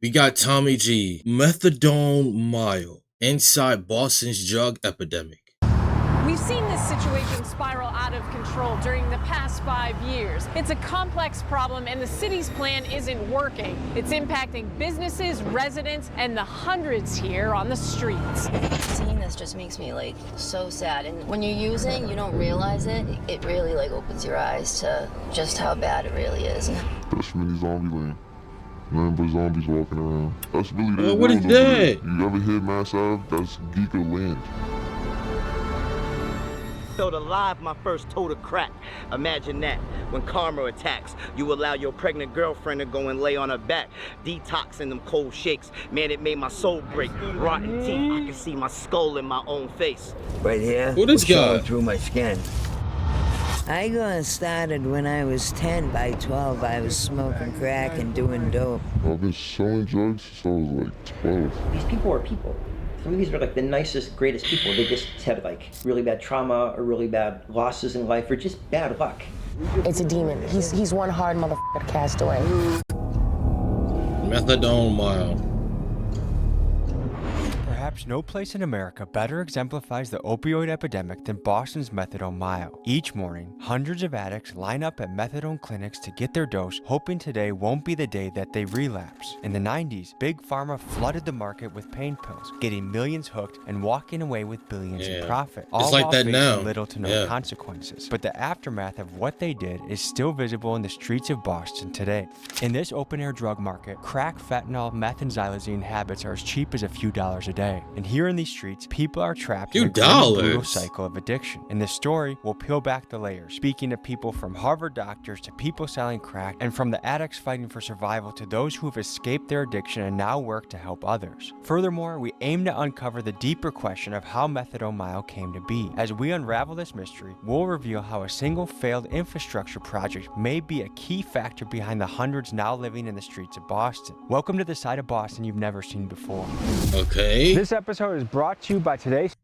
We got Tommy G, methadone mile, inside Boston's drug epidemic. We've seen this situation spiral out of control during the past 5 years. It's a complex problem and the city's plan isn't working. It's impacting businesses, residents, and the hundreds here on the streets. Seeing this just makes me like so sad. And when you're using, you don't realize it. It really like opens your eyes to just how bad it really is. Especially zombie land. Nothing but zombies walking around. That's really the What is that? You ever hit Mass Ave? That's Geeker land. Sold alive my first tote of crack. Imagine that. When karma attacks, you allow your pregnant girlfriend to go and lay on her back, detoxing them cold shakes. Man, it made my soul break. Rotten teeth, I can see my skull in my own face. Right here, What is showing God? through my skin. I got started when I was 10. By 12, I was smoking crack and doing dope. I've been selling drugs since I was like 12. These people are people. Some of these are like the nicest, greatest people. They just had like really bad trauma or really bad losses in life or just bad luck. It's a demon. He's one hard motherfucker to cast away. Methadone mile. Perhaps no place in America better exemplifies the opioid epidemic than Boston's methadone mile. Each morning, hundreds of addicts line up at methadone clinics to get their dose, hoping today won't be the day that they relapse. In the 90s, Big Pharma flooded the market with pain pills, getting millions hooked and walking away with billions in profit. All like while that facing now. little to no consequences. But the aftermath of what they did is still visible in the streets of Boston today. In this open-air drug market, crack, fentanyl, meth, and xylazine habits are as cheap as a few dollars a day. And here in these streets, people are trapped in a brutal cycle of addiction. In this story, we'll peel back the layers, speaking to people from Harvard doctors to people selling crack, and from the addicts fighting for survival to those who have escaped their addiction and now work to help others. Furthermore, we aim to uncover the deeper question of how Methadone Mile came to be. As we unravel this mystery, we'll reveal how a single failed infrastructure project may be a key factor behind the hundreds now living in the streets of Boston. Welcome to the side of Boston you've never seen before. Okay. This episode is brought to you by today's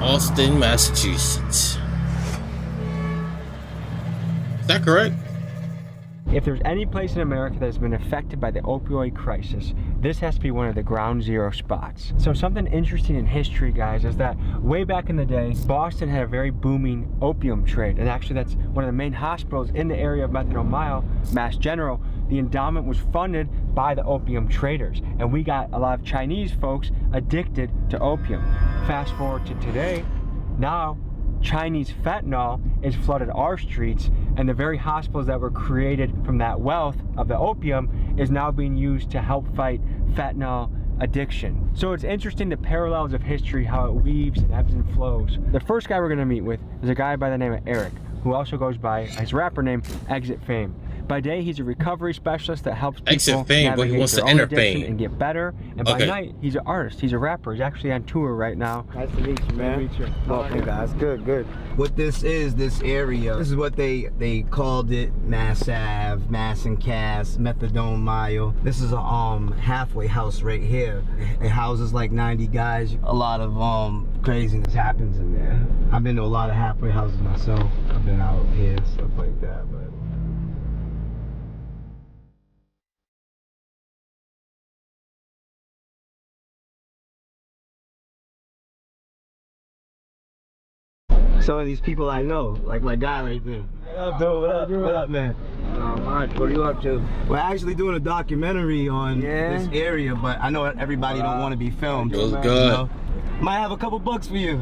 Austin, Massachusetts. Is that correct? If there's any place in America that's been affected by the opioid crisis, this has to be one of the ground zero spots. So something interesting in history, guys, is that way back in the day, Boston had a very booming opium trade. And actually that's one of the main hospitals in the area of Methadone Mile, Mass General. The endowment was funded by the opium traders. And we got a lot of Chinese folks addicted to opium. Fast forward to today, now Chinese fentanyl is flooded our streets, and the very hospitals that were created from that wealth of the opium is now being used to help fight fentanyl addiction. So it's interesting the parallels of history, how it weaves and ebbs and flows. The first guy we're going to meet with is a guy by the name of Eric, who also goes by his rapper name Exit Fame. By day, he's a recovery specialist that helps people Exit Fame, but he wants to enter fame and get better. And by night, he's an artist. He's a rapper. He's actually on tour right now. Nice to meet you, man. Nice to meet you. Welcome, guys. Good, good. What this is, this area, this is what they called it: Mass Ave, Mass and Cass, Methadone Mile. This is a halfway house right here. It houses like 90 guys. A lot of craziness happens in there. I've been to a lot of halfway houses myself. I've been out here, stuff like that, but. Some of these people I know, like my guy right there. What up, dude? What up, man? What are you up to? We're actually doing a documentary on this area, but I know everybody don't want to be filmed. It was good. You know? Might have a couple bucks for you.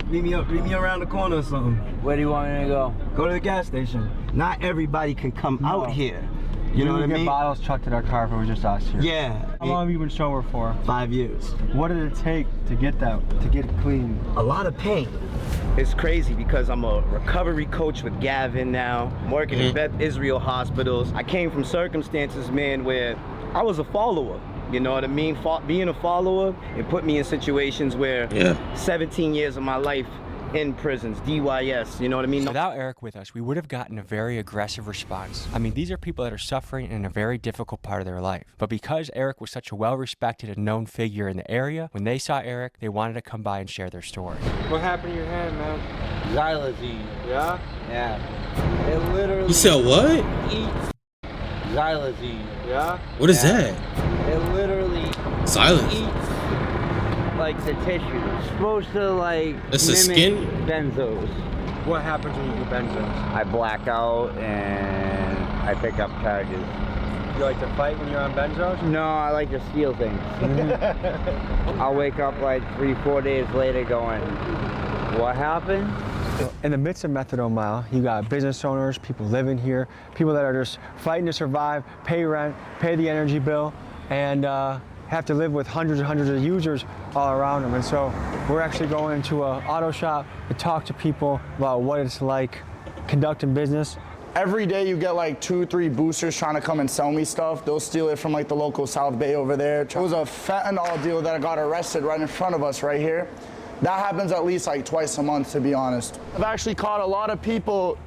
Meet me around the corner or something. Where do you want me to go? Go to the gas station. Not everybody can come out here. You know what I mean? Bottles chucked at our car if it was just us here. Yeah. How long have you been sober for? 5 years. What did it take to get clean? A lot of pain. It's crazy because I'm a recovery coach with Gavin now. I'm working in Beth Israel hospitals. I came from circumstances, man, where I was a follower. You know what I mean? Being a follower, it put me in situations where 17 years of my life in prisons, DYS, you know what I mean? Without Eric with us, we would have gotten a very aggressive response. I mean, these are people that are suffering in a very difficult part of their life. But because Eric was such a well-respected and known figure in the area, when they saw Eric, they wanted to come by and share their story. What happened to your hand, man? Xylazine. Yeah? Yeah. It literally... You said what? Eats xylazine. Yeah? What is that? It literally... Silence. Eats, like, the tissue. It's supposed to, like, That's the mimic skin? benzos. What happens when you do benzos? I black out and I pick up charges. You like to fight when you're on benzos? No, I like to steal things. I'll wake up like 3-4 days later going, what happened? In the midst of methadone mile, you got business owners, people living here, people that are just fighting to survive, pay rent, pay the energy bill, and have to live with hundreds and hundreds of users all around them. And so we're actually going into an auto shop to talk to people about what it's like conducting business. Every day you get like 2-3 boosters trying to come and sell me stuff. They'll steal it from like the local South Bay over there. It was a fentanyl deal that got arrested right in front of us right here. That happens at least like twice a month, to be honest. I've actually caught a lot of people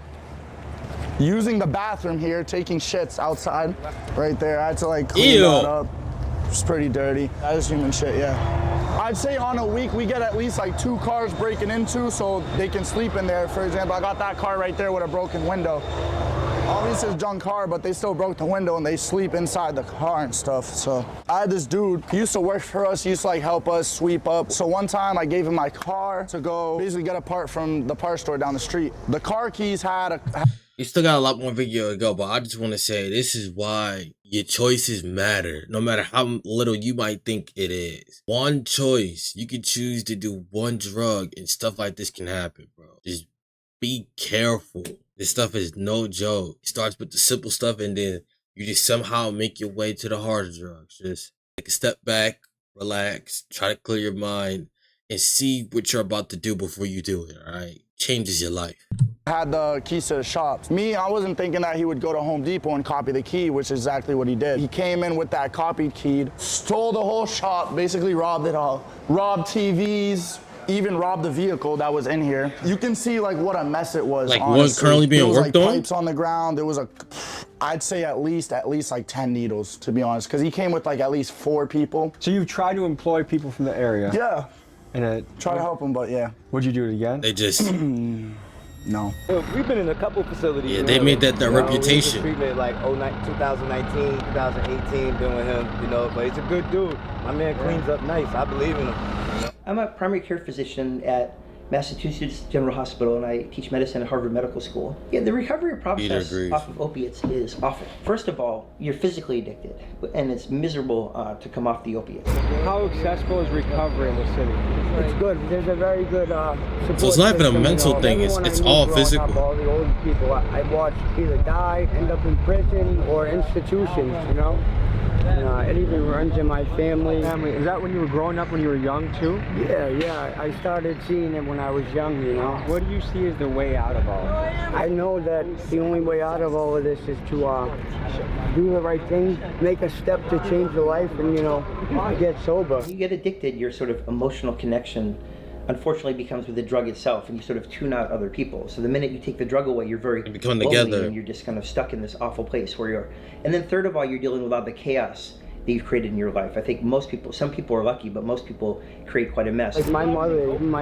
using the bathroom here, taking shits outside right there. I had to like clean that up. It's pretty dirty. That is human shit, yeah. I'd say on a week we get at least like 2 cars breaking into so they can sleep in there. For example, I got that car right there with a broken window. Obviously it's a junk car, but they still broke the window and they sleep inside the car and stuff. So I had this dude, he used to work for us, he used to like help us sweep up. So one time I gave him my car to go basically get a part from the parts store down the street. The car keys had a... You still got a lot more video to go, but I just want to say this is why your choices matter, no matter how little you might think it is. One choice, you can choose to do one drug and stuff like this can happen, bro. Just be careful. This stuff is no joke. It starts with the simple stuff and then you just somehow make your way to the harder drugs. Just take a step back, relax, try to clear your mind, and see what you're about to do before you do it, all right? Changes your life. Had the keys to the shops. Me, I wasn't thinking that he would go to Home Depot and copy the key, which is exactly what he did. He came in with that copied key, stole the whole shop, basically robbed it all. Robbed TVs, even robbed the vehicle that was in here. You can see like what a mess it was. Like honestly. what's currently being worked like on? Pipes on the ground. There was I'd say at least like 10 needles, to be honest, because he came with like at least 4 people. So you tried to employ people from the area? Yeah. And try to help them, but yeah. Would you do it again? They just... No. Well, we've been in a couple facilities. Yeah, they made that their reputation. Treatment like 2019, 2018, been with him, you know, but he's a good dude. My man cleans up nice. I believe in him. You know? I'm a primary care physician at Massachusetts General Hospital, and I teach medicine at Harvard Medical School. Yeah, the recovery process off of opiates is awful. First of all, you're physically addicted, and it's miserable to come off the opiates. How accessible is recovery in the city? It's good. There's a very good support So it's not even a system, mental thing, it's all physical. All the old people I watched either die, end up in prison, or institutions, you know? It even runs in my family. Is that when you were growing up, when you were young too? Yeah. I started seeing it when I was young, you know. What do you see as the way out of all of this? I know that the only way out of all of this is to do the right thing, make a step to change your life, and, you know, get sober. You get addicted, your sort of emotional connection unfortunately becomes with the drug itself, and you sort of tune out other people. So the minute you take the drug away, you're very become lonely, together, and you're just kind of stuck in this awful place where you're. And then third of all, you're dealing with all the chaos that you've created in your life. I think some people are lucky, but most people create quite a mess. Like my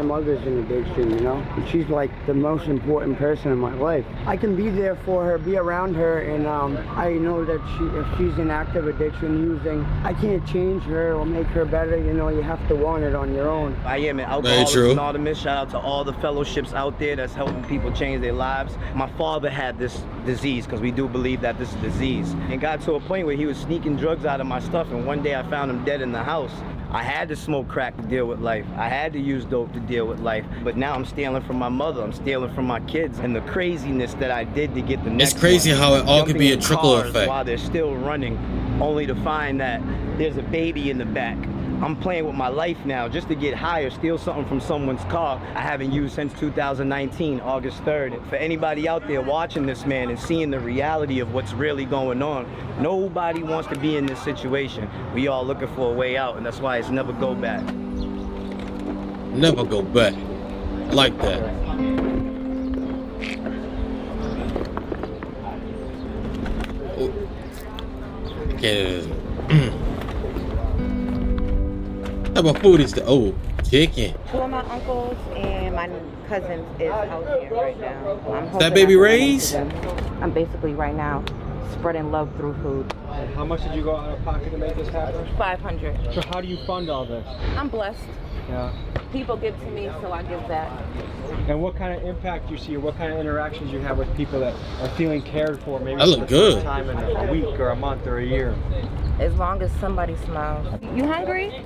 mother's in addiction, you know? And she's like the most important person in my life. I can be there for her, be around her, and I know that if she's in active addiction using, I can't change her or make her better, you know, you have to want it on your own. I am an Alcoholics Anonymous. Shout out to all the fellowships out there that's helping people change their lives. My father had this disease, because we do believe that this is a disease, and got to a point where he was sneaking drugs out of my stuff, and one day I found him dead in the house. I had to smoke crack to deal with life. I had to use dope to deal with life. But now I'm stealing from my mother. I'm stealing from my kids. And the craziness that I did to get the next It's crazy one. how it all could be a trickle effect. While they're still running, only to find that there's a baby in the back. I'm playing with my life now just to get high or steal something from someone's car I haven't used since 2019, August 3rd. For anybody out there watching this, man, and seeing the reality of what's really going on, nobody wants to be in this situation. We all looking for a way out, and that's why it's never go back. Never go back. I like that. Oh. Okay. How about food is the chicken? Two of my uncles and my cousins is out here right now. I'm that baby raised? I'm basically right now spreading love through food. How much did you go out of pocket to make this happen? 500. So how do you fund all this? I'm blessed. Yeah. People give to me, so I give back. And what kind of impact you see, or what kind of interactions you have with people that are feeling cared for, maybe I look good. Time in a week or a month or a year? As long as somebody smiles. You hungry?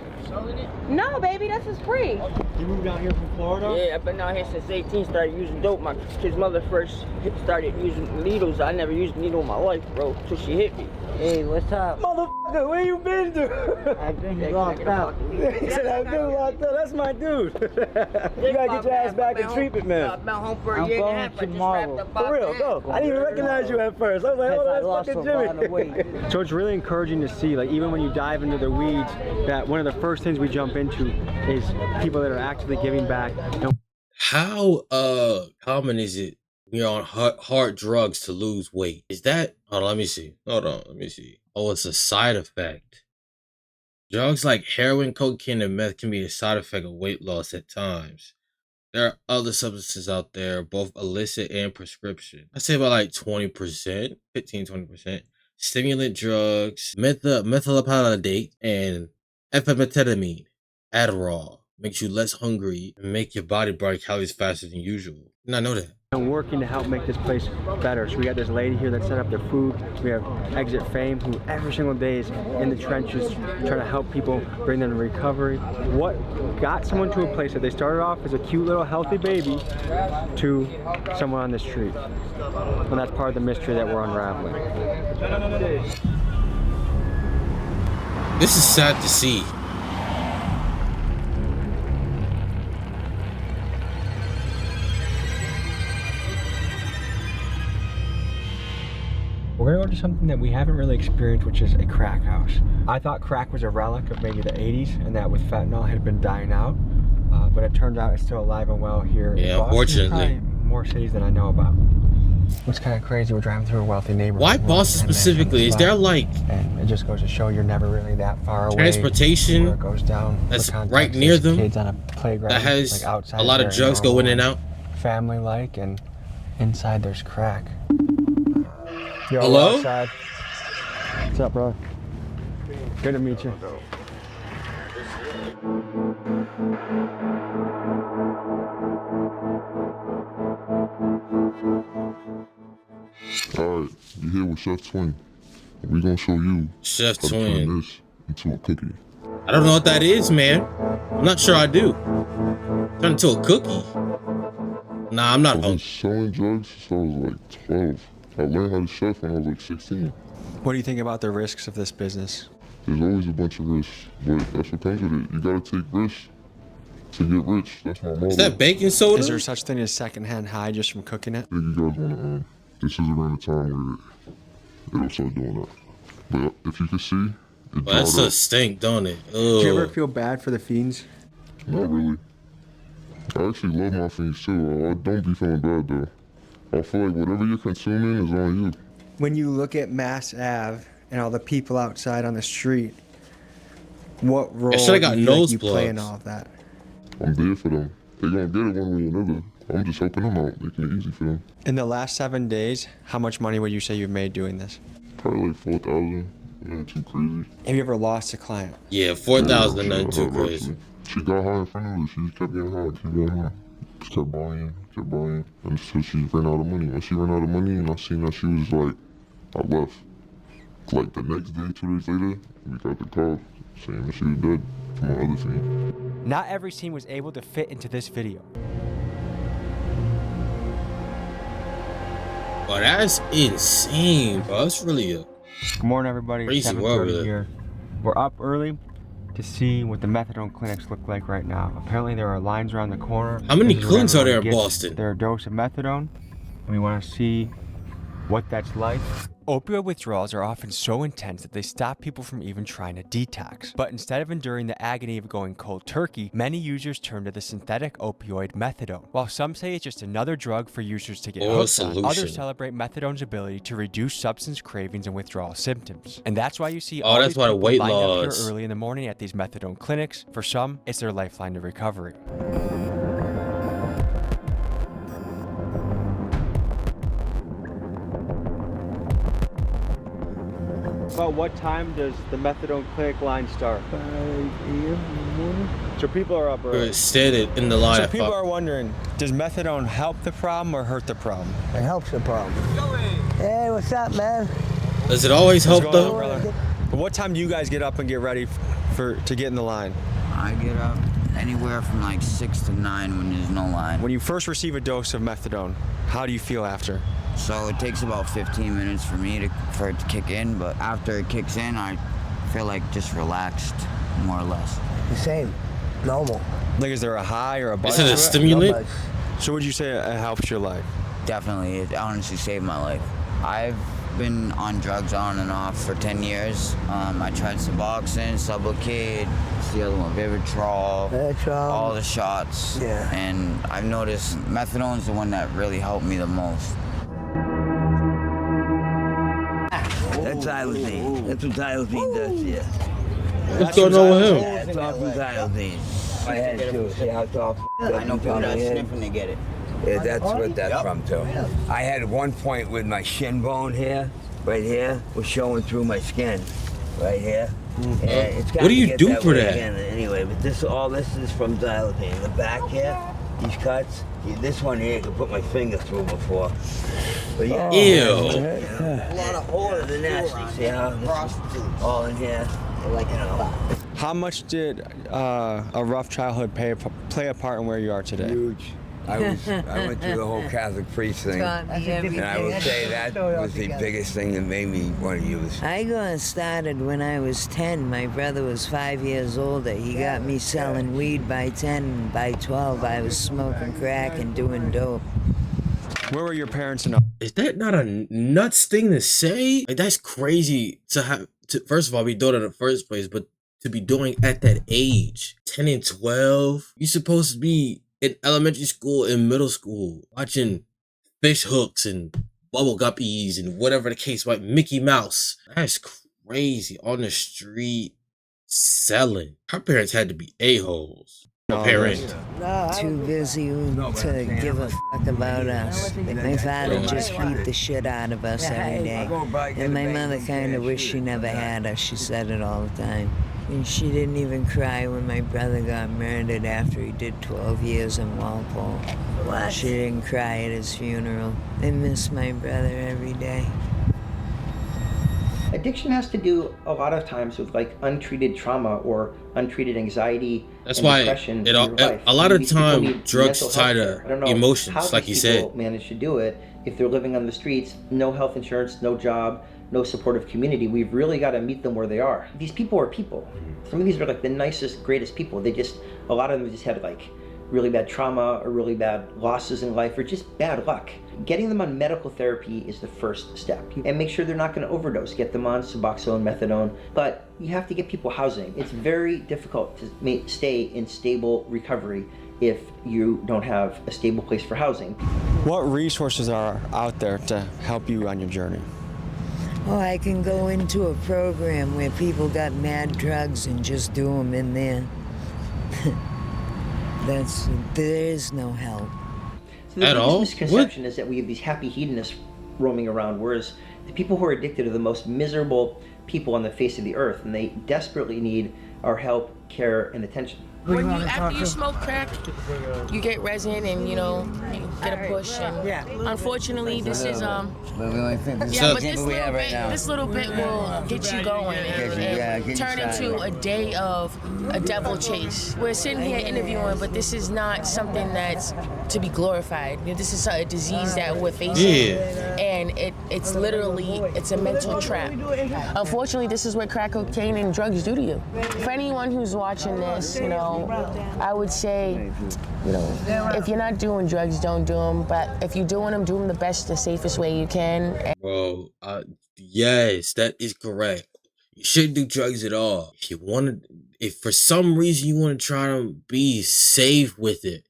No, baby, this is free. You moved down here from Florida? Yeah, I've been down here since 18, started using dope. My kid's mother first started using needles. I never used a needle in my life, bro, till she hit me. Hey, what's up? Motherfucker, where you been to? I've been locked up. He said, I've been locked up. That's my dude. You gotta get your ass back in treatment, man. I've been home for a year and a half. Tomorrow. For real, go. I didn't even recognize you at first. I was like, oh, that's fucking Jimmy. So it's really encouraging to see, like, even when you dive into the weeds, that one of the first things we jump into is people that are actively giving back. How common is it when you're on hard drugs to lose weight? Is that, hold on, let me see. Oh, it's a side effect. Drugs like heroin, cocaine, and meth can be a side effect of weight loss at times. There are other substances out there, both illicit and prescription. I'd say about like 20%, 15-20%. Stimulant drugs, methylphenidate, and amphetamine, Adderall, makes you less hungry and make your body burn calories faster than usual. And I know that. I'm working to help make this place better. So we got this lady here that set up their food. We have Exit Fame, who every single day is in the trenches trying to help people, bring them to recovery. What got someone to a place that they started off as a cute little healthy baby to someone on the street? And that's part of the mystery that we're unraveling. This is sad to see. We're gonna go to something that we haven't really experienced, which is a crack house. I thought crack was a relic of maybe the 80s and that with fentanyl it had been dying out, but it turns out it's still alive and well here in Boston. Unfortunately. More cities than I know about. What's kind of crazy, we're driving through a wealthy neighborhood. Why Boston specifically? Is there like... And it just goes to show you're never really that far away. Transportation where it goes down. That's right near them. Kids on a playground. That has like outside a lot of drugs go in and out. Family-like, and inside there's crack. Yo, hello? Outside. What's up, bro? Good to meet you. Alright, you here with Chef Twin. We're gonna show you Chef how to Twin turn this into a cookie. I don't know what that is, man. I'm not sure I do. Turn into a cookie. Nah, I'm not I've been selling drugs since I was like 12. I learned how to chef when I was like 16. What do you think about the risks of this business? There's always a bunch of risks, but that's what comes with it. You gotta take risks to get rich. That's my motto. Is that baking soda? Is there such thing as secondhand high just from cooking it? I think you guys wanna, this is around the time where it'll start doing that. But if you can see, it Well, that's a stink, don't it? Ugh. Do you ever feel bad for the fiends? Not really. I actually love my fiends too. I don't be feeling bad though. I feel like whatever you're consuming is on you. When you look at Mass Ave and all the people outside on the street, what role do you play in all of that? I'm there for them. They're gonna get it one way or another. I'm just helping them out, making it easy for them. In the last 7 days, how much money would you say you've made doing this? Probably like 4,000. Nothing too crazy. Have you ever lost a client? Yeah, 4,000, nothing too crazy. She got high in front of her. She just kept getting high. Kept getting high. Just kept buying. Until she ran out of money. When she ran out of money and I seen that she was like, I left. Like the next day, 2 days later, we got the call saying that she was dead from my other fiend. Not every scene was able to fit into this video. Well, that's insane, bro. That's really a Good morning, everybody. crazy world. Here. We're up early to see what the methadone clinics look like right now. Apparently, there are lines around the corner. How many clinics are there in Boston? Their dose of methadone. We want to see what that's like. Opioid withdrawals are often so intense that they stop people from even trying to detox. But instead of enduring the agony of going cold turkey, many users turn to the synthetic opioid methadone. While some say it's just another drug for users to get hooked on, others celebrate methadone's ability to reduce substance cravings and withdrawal symptoms. And that's why you see all these people lined up here early in the morning at these methadone clinics. For some, it's their lifeline to recovery. About what time does the methadone clinic line start? 5 a.m. in the morning. So people are up early. Stated in the line. So people are wondering, does methadone help the problem or hurt the problem? It helps the problem. Hey, what's up, man? Does it always help though? What time do you guys get up and get ready to get in the line? I get up anywhere from like 6 to 9 when there's no line. When you first receive a dose of methadone, how do you feel after? So it takes about 15 minutes for it to kick in, but after it kicks in, I feel like just relaxed, more or less. The same, normal. Like, is there a high or a buzz? Is it a stimulant? So would you say it helps your life? Definitely, it honestly saved my life. I've been on drugs on and off for 10 years. I tried Suboxone, Sublocade, what's the other one, Vivitrol, all the shots. Yeah. And I've noticed methadone's the one that really helped me the most. That's xylazine. That's what xylazine does, yeah. What's going on with him? It's off with xylazine. My head too. See how it's off? I know people that are sniffing to get it. Yeah, that's what that's from too. I had one point with my shin bone here, right here, was showing through my skin, right here. And it's what do you do for that? Again. Anyway, but all this is from xylazine. The back here, these cuts. This one here, I could put my finger through before. But yeah, Ew. A lot of holes. They're nasty. See how this is all in here? Like, you know. How much did a rough childhood play a part in where you are today? Huge. I went through the whole Catholic priest thing, and I will say that was the biggest thing that made me want to use. I got started when I was 10. My brother was 5 years older. He got me selling weed by 10, and by 12 I was smoking crack and doing dope. Where were your parents and Is that not a nuts thing to say? Like, that's crazy to have to, first of all, be doing it in the first place, but to be doing at that age, 10 and 12, you're supposed to be in elementary school and middle school watching fish hooks and bubble guppies and whatever the case might, Mickey Mouse. That's crazy. On the street selling. Her parents had to be a-holes. No parent. Too busy to give a fuck about us. My father just beat the shit out of us every day. And my mother kind of wished she never had us. She said it all the time. And she didn't even cry when my brother got murdered after he did 12 years in Walpole. What? She didn't cry at his funeral. I miss my brother every day. Addiction has to do a lot of times with like untreated trauma or untreated anxiety. That's why depression a lot of time drugs tie to emotions, like you said. People manage to do it if they're living on the streets, no health insurance, no job, no supportive community. We've really got to meet them where they are. These people are people. Some of these are like the nicest, greatest people. A lot of them just had like really bad trauma or really bad losses in life or just bad luck. Getting them on medical therapy is the first step. And make sure they're not going to overdose. Get them on Suboxone, methadone. But you have to get people housing. It's very difficult to stay in stable recovery if you don't have a stable place for housing. What resources are out there to help you on your journey? Oh, I can go into a program where people got mad drugs and just do them in there. There is no help. So the biggest misconception is that we have these happy hedonists roaming around, whereas the people who are addicted are the most miserable people on the face of the earth, and they desperately need our help, care, and attention. After you smoke crack, you get resin and you get a push. And unfortunately, this is this little bit will get you going and turn into a day of a devil chase. We're sitting here interviewing, but this is not something that's to be glorified. This is a disease that we're facing, and it's literally a mental trap. Unfortunately, this is what crack cocaine and drugs do to you. For anyone who's watching this, I would say, if you're not doing drugs, don't do them. But if you're doing them, do them the best, the safest way you can. Bro, Yes, that is correct. You shouldn't do drugs at all. If you want to, if for some reason you want to try to be safe with it,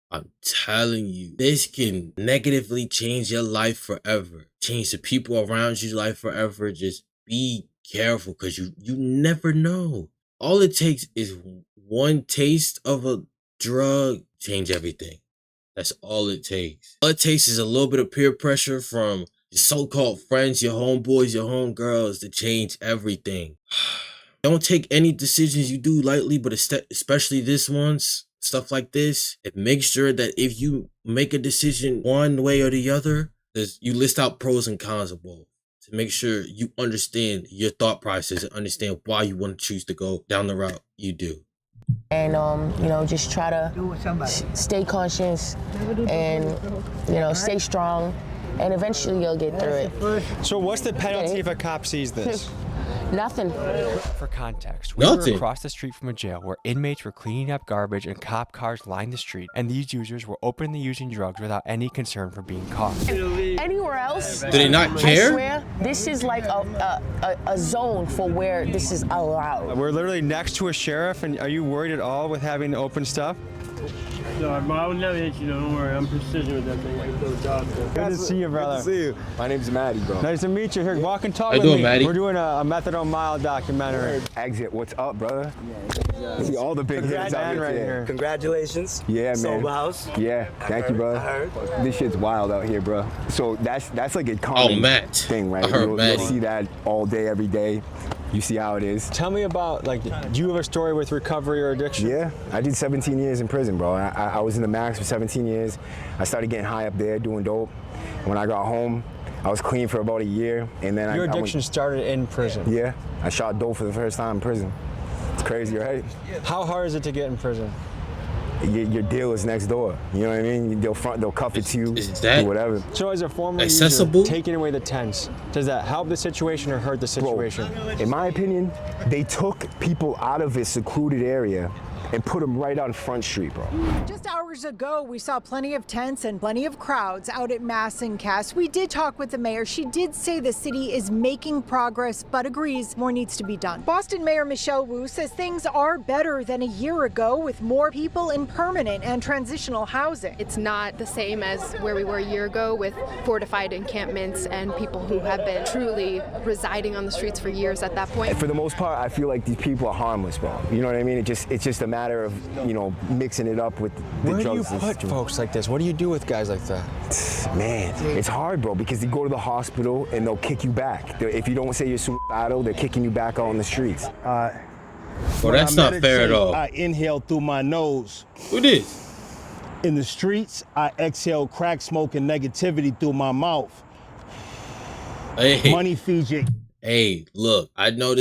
I'm telling you, this can negatively change your life forever. Change the people around your life forever. Just be careful, because you never know. All it takes is one taste of a drug, change everything. That's all it takes. All it takes is a little bit of peer pressure from your so-called friends, your homeboys, your homegirls to change everything. Don't take any decisions you do lightly, but especially this ones, stuff like this. And make sure that if you make a decision one way or the other, you list out pros and cons of both, to make sure you understand your thought process and understand why you want to choose to go down the route you do. And just try to stay conscious and stay strong, and eventually you'll get through it. So what's the penalty if a cop sees this? Nothing. For context, we were across the street from a jail where inmates were cleaning up garbage and cop cars lined the street, and these users were openly using drugs without any concern for being caught. Anywhere else? Do they not care? I swear, this is like a zone for where this is allowed. We're literally next to a sheriff, and are you worried at all with having open stuff? No, I would never hit you, don't worry. I'm precision with that thing. Good to see you, brother. Good to see you. My name's Maddie, bro. Nice to meet you. Here, walk and talk How with you doing, me. Maddie? We're doing a methadone mild documentary. Exit, what's up, brother? See all the big hitters out here right today. here. Congratulations. Yeah, man. Sober house. Yeah, thank you, bro. I heard. This shit's wild out here, bro. So that's like a common Matt. thing, right? I heard You'll Maddie. see that all day, every day. You see how it is. Tell me about, do you have a story with recovery or addiction? Yeah, I did 17 years in prison, bro. I was in the max for 17 years. I started getting high up there, doing dope. When I got home, I was clean for about a year, and then Your addiction started in prison? Yeah, I shot dope for the first time in prison. It's crazy, right? How hard is it to get in prison? Your deal is next door. You know what I mean? They'll cuff it to you, that do whatever. So as a former accessible? user, taking away the tents, does that help the situation or hurt the situation? Bro, in my opinion, they took people out of a secluded area and put them right on Front Street, bro. Just hours ago, we saw plenty of tents and plenty of crowds out at Mass and Cass. We did talk with the mayor. She did say the city is making progress, but agrees more needs to be done. Boston Mayor Michelle Wu says things are better than a year ago, with more people in permanent and transitional housing. It's not the same as where we were a year ago, with fortified encampments and people who have been truly residing on the streets for years at that point. And for the most part, I feel like these people are harmless, bro. You know what I mean? It's just a matter of, mixing it up with the Where drugs. do you put folks like this? What do you do with guys like that? Man, it's hard, bro, because you go to the hospital and they'll kick you back. If you don't say you're suicidal, they're kicking you back out on the streets. Well, that's not fair at all. I inhale through my nose. Who did? In the streets, I exhale crack smoke and negativity through my mouth. Hey. Money feeds you. Hey, look, I know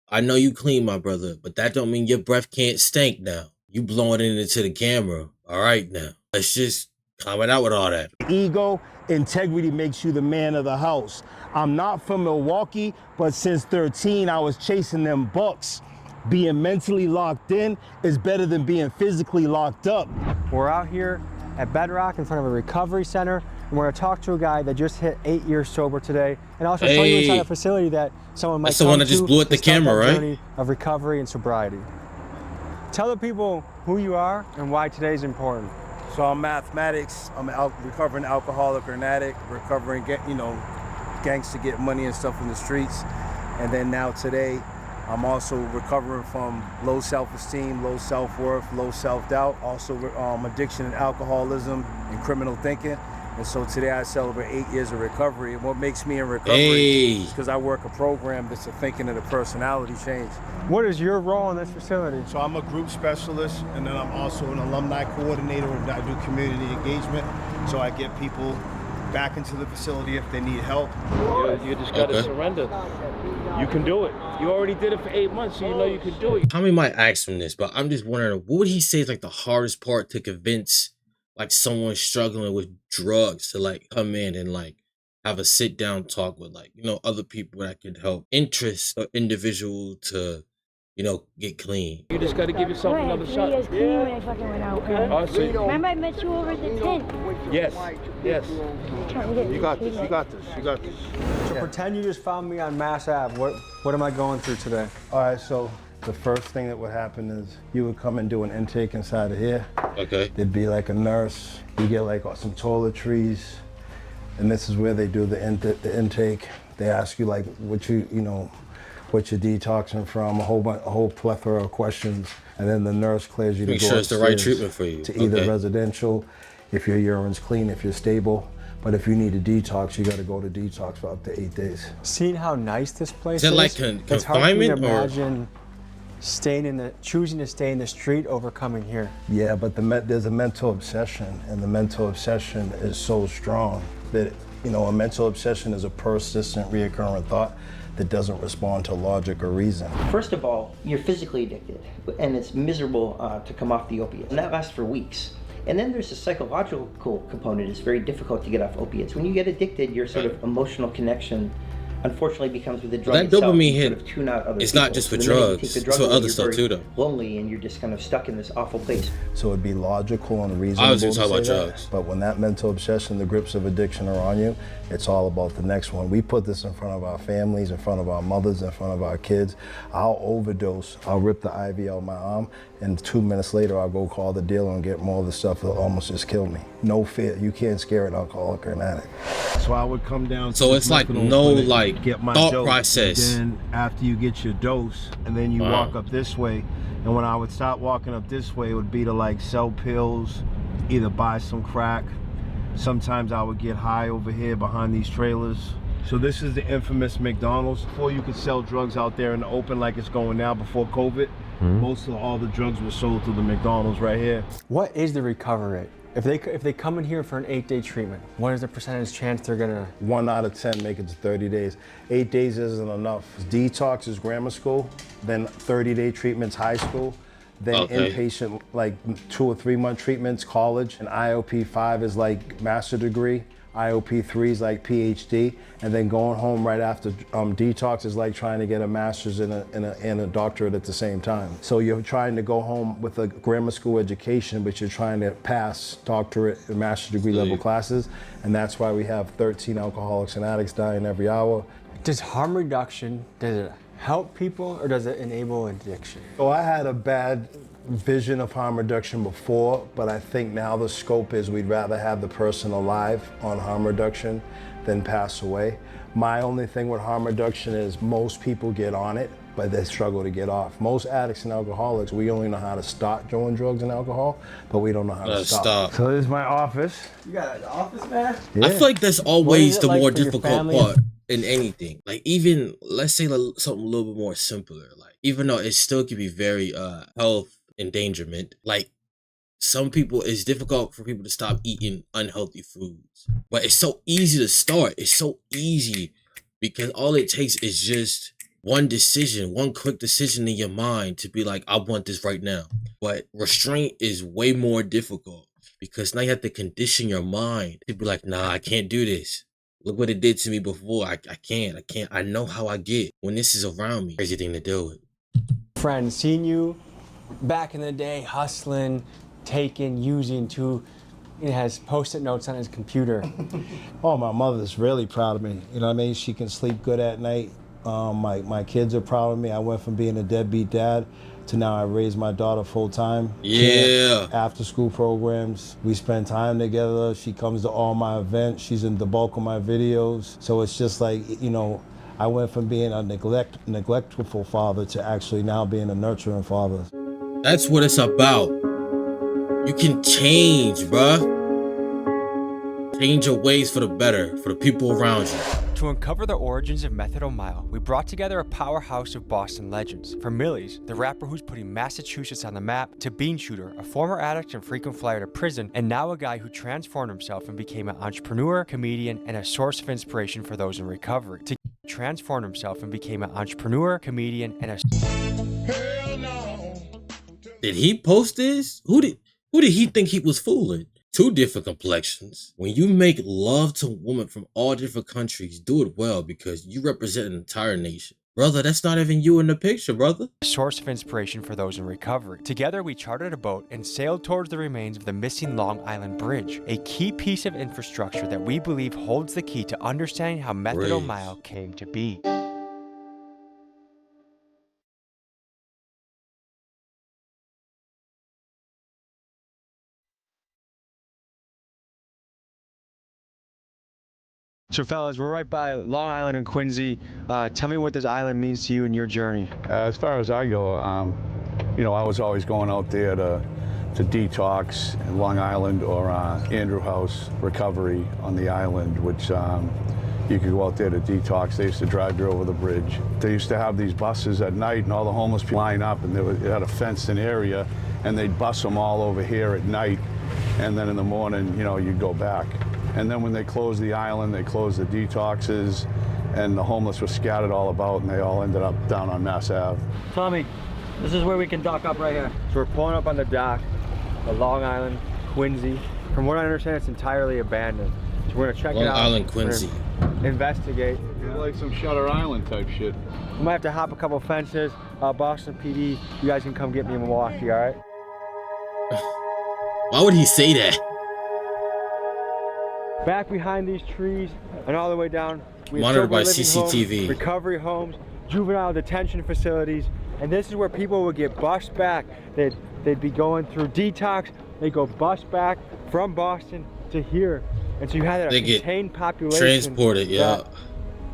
I know you clean, my brother, but that don't mean your breath can't stink now. You blowing it into the camera. All right now. Let's just comment out with all that. Ego, integrity makes you the man of the house. I'm not from Milwaukee, but since 13, I was chasing them bucks. Being mentally locked in is better than being physically locked up. We're out here at Bedrock in front of a recovery center, and we're going to talk to a guy that just hit 8 years sober today, and also show you inside a facility that someone might That's the one that just blew at the camera, right? Journey of recovery and sobriety. Tell the people who you are and why today is important. So I'm mathematics. I'm a recovering alcoholic or an addict, recovering, gangster get money and stuff in the streets. And then now today, I'm also recovering from low self-esteem, low self-worth, low self-doubt, also addiction and alcoholism and criminal thinking. And so today I celebrate 8 years of recovery. And what makes me in recovery is because I work a program that's a thinking and a personality change. What is your role in this facility? So I'm a group specialist, and then I'm also an alumni coordinator, and I do community engagement. So I get people back into the facility if they need help. You just gotta surrender. You can do it. You already did it for 8 months, so you know you can do it. Tommy might ask him this, but I'm just wondering, what would he say is the hardest part to convince someone struggling with drugs to come in and have a sit down talk with other people that could help interest an individual to get clean. You just got to give yourself another shot. 3 years clean when I fucking went out. Okay. Remember I met you over at the tent? Yes. You got this. You got this. You got this. So pretend you just found me on Mass Ave. What am I going through today? All right, so the first thing that would happen is you would come and do an intake inside of here. Okay. There'd be like a nurse. You get like some toiletries, and this is where they do the intake. They ask you like what you're detoxing from, a whole plethora of questions, and then the nurse clears you to Make go sure it's the right upstairs treatment for you. to either residential, if your urine's clean, if you're stable. But if you need a detox, you got to go to detox for up to 8 days. Seeing how nice this place Is is, it like it's hard for me to confinement or? imagine choosing to stay in the street over coming here. Yeah, but there's a mental obsession, and the mental obsession is so strong that, a mental obsession is a persistent, reoccurring thought that doesn't respond to logic or reason. First of all, you're physically addicted, and it's miserable to come off the opiates, and that lasts for weeks. And then there's a psychological component. It's very difficult to get off opiates. When you get addicted, your sort of emotional connection unfortunately becomes with the drug That itself. dopamine You hit, sort of tune out other it's people. not just for The minute you drugs, take the it's drug for away, other you're stuff very too, though. lonely, and you're just kind of stuck in this awful place. So it'd be logical and reasonable I was just to talking say about that. drugs. But when that mental obsession, the grips of addiction are on you, it's all about the next one. We put this in front of our families, in front of our mothers, in front of our kids. I'll overdose, I'll rip the IV out my arm, and 2 minutes later I'll go call the dealer and get more of the stuff that'll almost just kill me. No fear, you can't scare an alcoholic or an addict. So I would come down to So it's like no get my thought dose, process. and then after you get your dose, and then you walk up this way, and when I would stop walking up this way, it would be to like sell pills, either buy some crack. Sometimes I would get high over here behind these trailers. So this is the infamous McDonald's. Before you could sell drugs out there in the open like it's going now before COVID, most of all the drugs were sold through the McDonald's right here. What is the recovery rate? If they come in here for an 8-day treatment, what is the percentage chance they're gonna? 1 out of 10 make it to 30 days. 8 days isn't enough. Detox is grammar school, then 30-day treatments high school, then inpatient like 2 or 3 month treatments college, and IOP 5 is like master degree. IOP 3 is like PhD, and then going home right after detox is like trying to get a master's and a doctorate at the same time. So you're trying to go home with a grammar school education, but you're trying to pass doctorate and master's degree level classes, and that's why we have 13 alcoholics and addicts dying every hour. Does harm reduction, does it help people or does it enable addiction? So I had a bad vision of harm reduction before, but I think now the scope is we'd rather have the person alive on harm reduction than pass away. My only thing with harm reduction is most people get on it, but they struggle to get off. Most addicts and alcoholics, we only know how to stop doing drugs and alcohol, but we don't know how to stop. So this is my office. You got an office, man? Yeah. I feel like that's always the like more for your difficult family? part in anything. Like even, let's say something a little bit more simpler. Like even though it still could be very health endangerment, like some people, it's difficult for people to stop eating unhealthy foods, but it's so easy to start. It's so easy because all it takes is just one decision, one quick decision in your mind to be like, I want this right now. But restraint is way more difficult because now you have to condition your mind to be like, nah, I can't do this. Look what it did to me before. I can't. I know how I get when this is around me. Crazy thing to deal with. Friend, seeing you back in the day, hustling, taking, using he has post-it notes on his computer. Oh, my mother's really proud of me. You know what I mean? She can sleep good at night. My kids are proud of me. I went from being a deadbeat dad to now I raise my daughter full time. Yeah. After school programs. We spend time together. She comes to all my events. She's in the bulk of my videos. So it's just like, I went from being a neglectful father to actually now being a nurturing father. That's what it's about. You can change, bruh. Change your ways for the better, for the people around you. To uncover the origins of methadone mile, we brought together a powerhouse of Boston legends. From Millie's, the rapper who's putting Massachusetts on the map, to Bean Shooter, a former addict and frequent flyer to prison, and now a guy who transformed himself and became an entrepreneur, comedian, and a source of inspiration for those in recovery. Transformed himself and became an entrepreneur, comedian, and a... Did he post this? Who did he think he was fooling? 2 different complexions. When you make love to women from all different countries, do it well because you represent an entire nation. Brother, that's not even you in the picture, brother. A source of inspiration for those in recovery. Together, we chartered a boat and sailed towards the remains of the missing Long Island Bridge, a key piece of infrastructure that we believe holds the key to understanding how Method came to be. So fellas, we're right by Long Island and Quincy. Tell me what this island means to you in your journey. As far as I go, you know, I was always going out there to detox in Long Island or Andrew House recovery on the island, which you could go out there to detox. They used to drive you over the bridge. They used to have these buses at night and all the homeless people line up, and it had a fenced-in area, and they'd bus them all over here at night, and then in the morning, you know, you'd go back. And then when they closed the island, they closed the detoxes, and the homeless were scattered all about, and they all ended up down on Mass Ave. Tommy, this is where we can dock up right here. So we're pulling up on the dock of Long Island, Quincy. From what I understand, it's entirely abandoned. So we're gonna check it out. Long Island, Quincy. Investigate. It's like some Shutter Island type shit. We might have to hop a couple fences. Boston PD, you guys can come get me in Milwaukee, all right? Why would he say that? Back behind these trees and all the way down, we have monitored by living CCTV. Homes, recovery homes, juvenile detention facilities, and this is where people would get bused back. They'd be going through detox. They go bus back from Boston to here, and so you had a contained population transported, yeah, that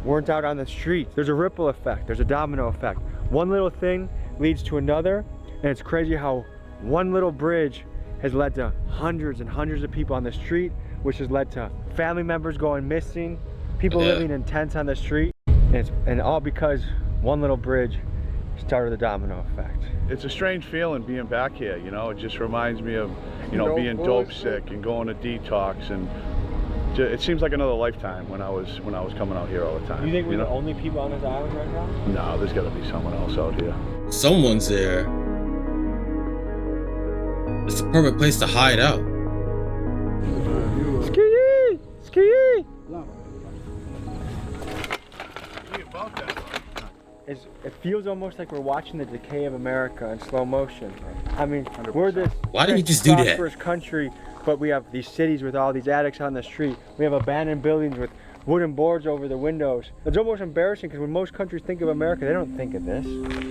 weren't out on the streets. There's a ripple effect. There's a domino effect. One little thing leads to another, and it's crazy how one little bridge has led to hundreds and hundreds of people on the street, which has led to family members going missing, people living in tents on the street, and all because one little bridge started the domino effect. It's a strange feeling being back here, you know. It just reminds me of, you know, being dope sick and going to detox, and it seems like another lifetime when I was coming out here all the time. You think we're the only people on this island right now? No, there's got to be someone else out here. Someone's there. It's the perfect place to hide out. Ski! Ski! It feels almost like we're watching the decay of America in slow motion. I mean, 100%. We're this Why did he just do that? prosperous country, but we have these cities with all these addicts on the street. We have abandoned buildings with wooden boards over the windows. It's almost embarrassing because when most countries think of America, they don't think of this.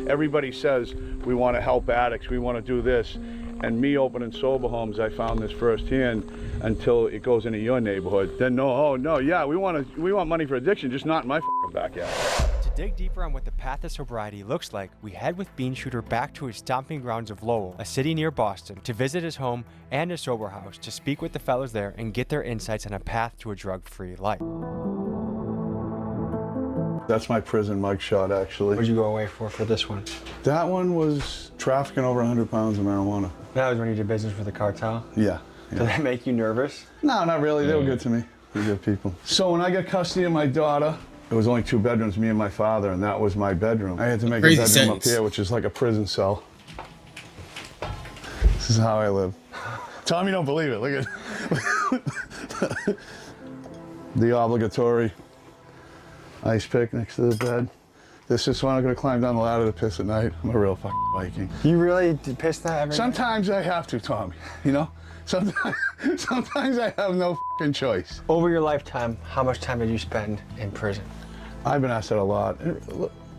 Everybody says we want to help addicts, we want to do this. And me opening sober homes, I found this firsthand until it goes into your neighborhood. Then yeah, we want money for addiction, just not in my fucking backyard. To dig deeper on what the path of sobriety looks like, we head with Bean Shooter back to his stomping grounds of Lowell, a city near Boston, to visit his home and his sober house, to speak with the fellows there and get their insights on a path to a drug-free life. That's my prison mugshot, actually. What'd you go away for this one? That one was trafficking over 100 pounds of marijuana. That was when you did business with the cartel? Yeah. Did that make you nervous? No, not really. They were good to me. They're good people. So when I got custody of my daughter, it was only 2 bedrooms, me and my father, and that was my bedroom. I had to make a bedroom up here, which is like a prison cell. This is how I live. Tommy don't believe it. Look at the obligatory ice pick next to the bed. This is when I'm gonna climb down the ladder to piss at night. I'm a real fucking Viking. You really piss that every Sometimes night? I have to, Tommy, you know? Sometimes I have no fucking choice. Over your lifetime, how much time did you spend in prison? I've been asked that a lot.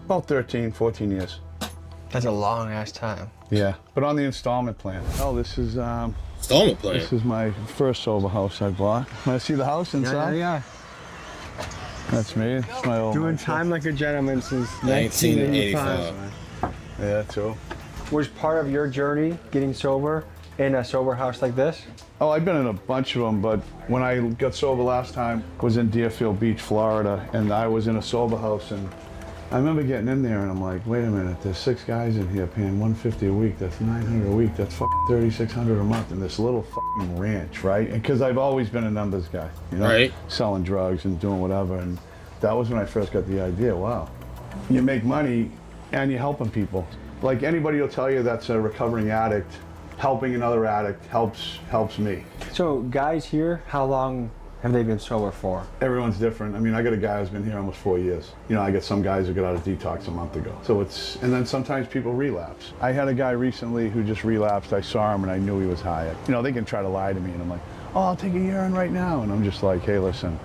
About 13, 14 years. That's a long ass time. Yeah, but on the installment plan. Oh, this is installment plan. This is my first sober house I bought. Want to see the house inside? Yeah. That's me. It's my old Doing house. time like a gentleman since 1985. Yeah, too. Was part of your journey getting sober in a sober house like this? Oh, I've been in a bunch of them, but when I got sober last time, I was in Deerfield Beach, Florida, and I was in a sober house, and I remember getting in there, and I'm like, wait a minute, there's 6 guys in here paying $150 a week. That's $900 a week. That's fucking $3,600 a month in this little fucking ranch, right? And because I've always been a numbers guy, you know, right, selling drugs and doing whatever, and that was when I first got the idea. Wow, you make money and you're helping people. Like anybody will tell you that's a recovering addict. Helping another addict helps me. So guys here, how long have they been sober for? Everyone's different. I mean, I got a guy who's been here almost 4 years. You know, I got some guys who got out of detox a month ago. So and then sometimes people relapse. I had a guy recently who just relapsed. I saw him and I knew he was high. You know, they can try to lie to me and I'm like, oh, I'll take a urine right now. And I'm just like, hey, listen,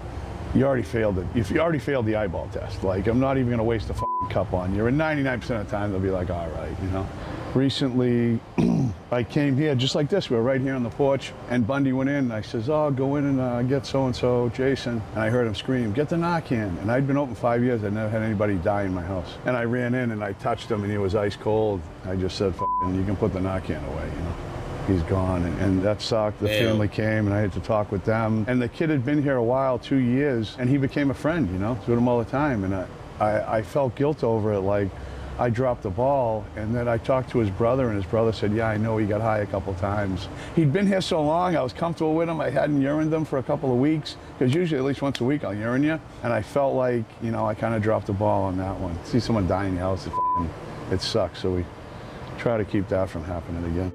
you already failed it. If you already failed the eyeball test, like, I'm not even gonna waste a fucking cup on you. And 99% of the time they'll be like, all right, you know. Recently, I came here just like this. We were right here on the porch, and Bundy went in. And I says, "Oh, go in and get so and so, Jason." And I heard him scream, "Get the Narcan!" And I'd been open 5 years. I'd never had anybody die in my house. And I ran in and I touched him, and he was ice cold. I just said, "Fucking, you can put the Narcan away," you know. He's gone, and that sucked. The family came, and I had to talk with them. And the kid had been here a while, 2 years, and he became a friend, you know. I was with him all the time, and I felt guilt over it, like I dropped the ball. And then I talked to his brother, and his brother said, yeah, I know he got high a couple times. He'd been here so long, I was comfortable with him. I hadn't urined him for a couple of weeks, because usually at least once a week I'll urine you. And I felt like, you know, I kind of dropped the ball on that one. See someone die in the house, it sucks. So we try to keep that from happening again.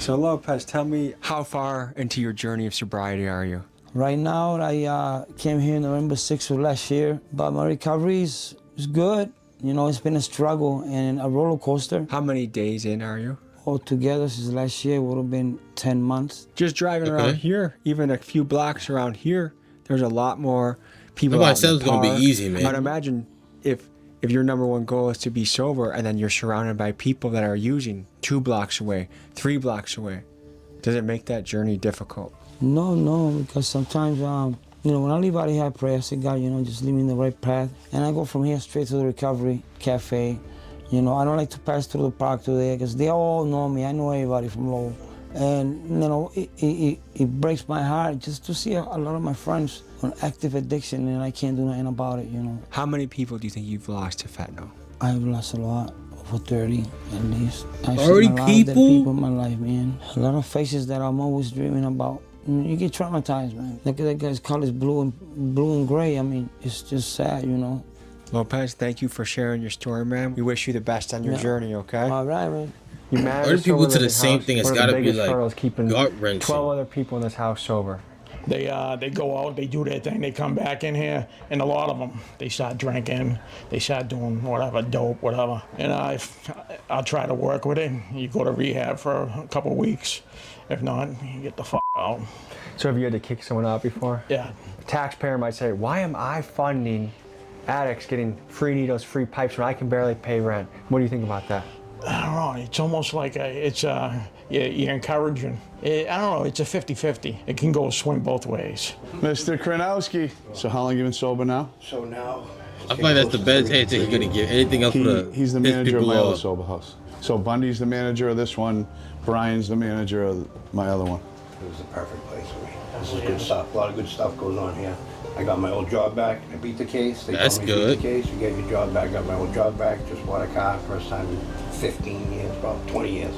So Lopez, tell me, how far into your journey of sobriety are you? Right now, I came here November 6th of last year, but my recovery is good. You know, it's been a struggle and a roller coaster. How many days in are you? Altogether, since last year, it would have been 10 months. Just driving around here, even a few blocks around here, there's a lot more people out in the park. Nobody said it's gonna be easy, man. I'd imagine if your number one goal is to be sober and then you're surrounded by people that are using 2 blocks away, 3 blocks away, does it make that journey difficult? No, because sometimes, you know, when I leave out of here, I pray, I say, God, you know, just lead me in the right path. And I go from here straight to the recovery cafe. You know, I don't like to pass through the park today because they all know me. I know everybody from Lowell. And, you know, it breaks my heart just to see a lot of my friends on active addiction and I can't do nothing about it, you know. How many people do you think you've lost to fentanyl? I've lost a lot, over 30 at least. I've 30 seen a lot of dead people in my life, man. A lot of faces that I'm always dreaming about. You get traumatized, man. Look at that guy's colors, blue and gray. I mean, it's just sad, you know. Lopez, thank you for sharing your story, man. We wish you the best on your journey, okay? All right, man. You managed Other people to the this same house. thing. It's One of the got to be biggest hurdles keeping gut wrenching. 12 other people in this house sober. They go out, they do their thing, they come back in here, and a lot of them, they start drinking, they start doing whatever, dope, whatever. And I'll try to work with it. You go to rehab for a couple of weeks. If not, you get the fuck out. So have you had to kick someone out before? Yeah. A taxpayer might say, why am I funding addicts getting free needles, free pipes when I can barely pay rent? What do you think about that? I don't know, it's almost like you're encouraging. I don't know, it's a 50-50. It can go swing both ways. Mr. Kranowski, so how long you been sober now? So now... I feel like that's the best answer he's gonna give. Anything else He's the manager of my other sober house. So Bundy's the manager of this one, Brian's the manager of my other one. It was the perfect place for me. This is good stuff. A lot of good stuff goes on here. I got my old job back. I beat the case. That's told me good. Beat the case. You get your job back. Got my old job back. Just bought a car. First time in 15 years, about 20 years.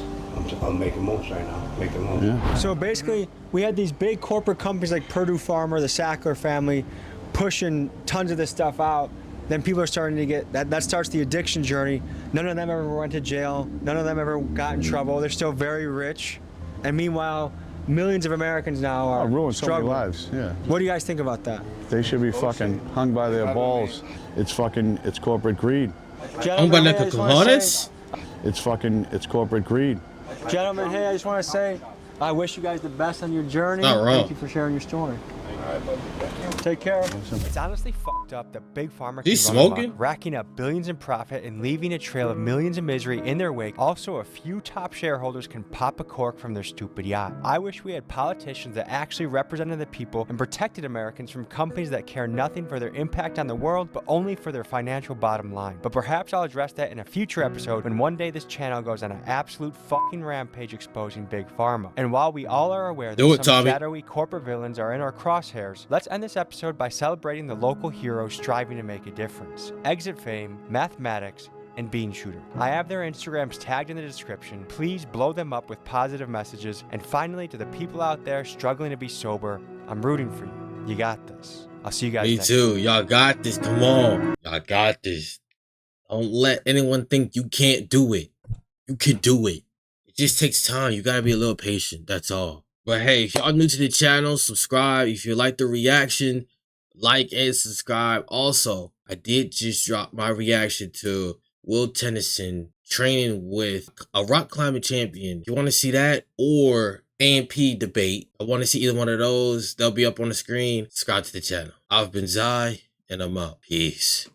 I'm making moves right now. Making moves. Yeah. So basically, we had these big corporate companies like Purdue Pharma, the Sackler family, pushing tons of this stuff out. Then people are starting to get, that starts the addiction journey. None of them ever went to jail. None of them ever got in trouble. They're still very rich. And meanwhile, millions of Americans now are ruined so many struggling. lives, yeah. What do you guys think about that? They should be fucking hung by their balls. It's corporate greed. Hung by their cojones? It's corporate greed. Gentlemen, hey, I just want to say, I wish you guys the best on your journey. Not wrong. Thank you for sharing your story. Take care. It's honestly fucked up that Big Pharma He's can run smoking? amok, racking up billions in profit and leaving a trail of millions in misery in their wake. Also, a few top shareholders can pop a cork from their stupid yacht. I wish we had politicians that actually represented the people and protected Americans from companies that care nothing for their impact on the world, but only for their financial bottom line. But perhaps I'll address that in a future episode when one day this channel goes on an absolute fucking rampage exposing Big Pharma. And while we all are aware that some shadowy corporate villains are in our crosshairs, let's end this episode by celebrating the local heroes striving to make a difference. Exit Fame, Mathematics, and Bean Shooter. I have their Instagrams tagged in the description. Please blow them up with positive messages. And finally, to the people out there struggling to be sober, I'm rooting for you. You got this. I'll see you guys Me next too. Y'all got this. Come on. Y'all got this. Don't let anyone think you can't do it. You can do it. It just takes time. You gotta be a little patient, that's all. But hey, if y'all new to the channel, subscribe. If you like the reaction, like and subscribe. Also, I did just drop my reaction to Will Tennyson training with a rock climbing champion. If you want to see that, or AMP debate, I want to see either one of those. They'll be up on the screen. Subscribe to the channel. I've been Zai, and I'm out. Peace.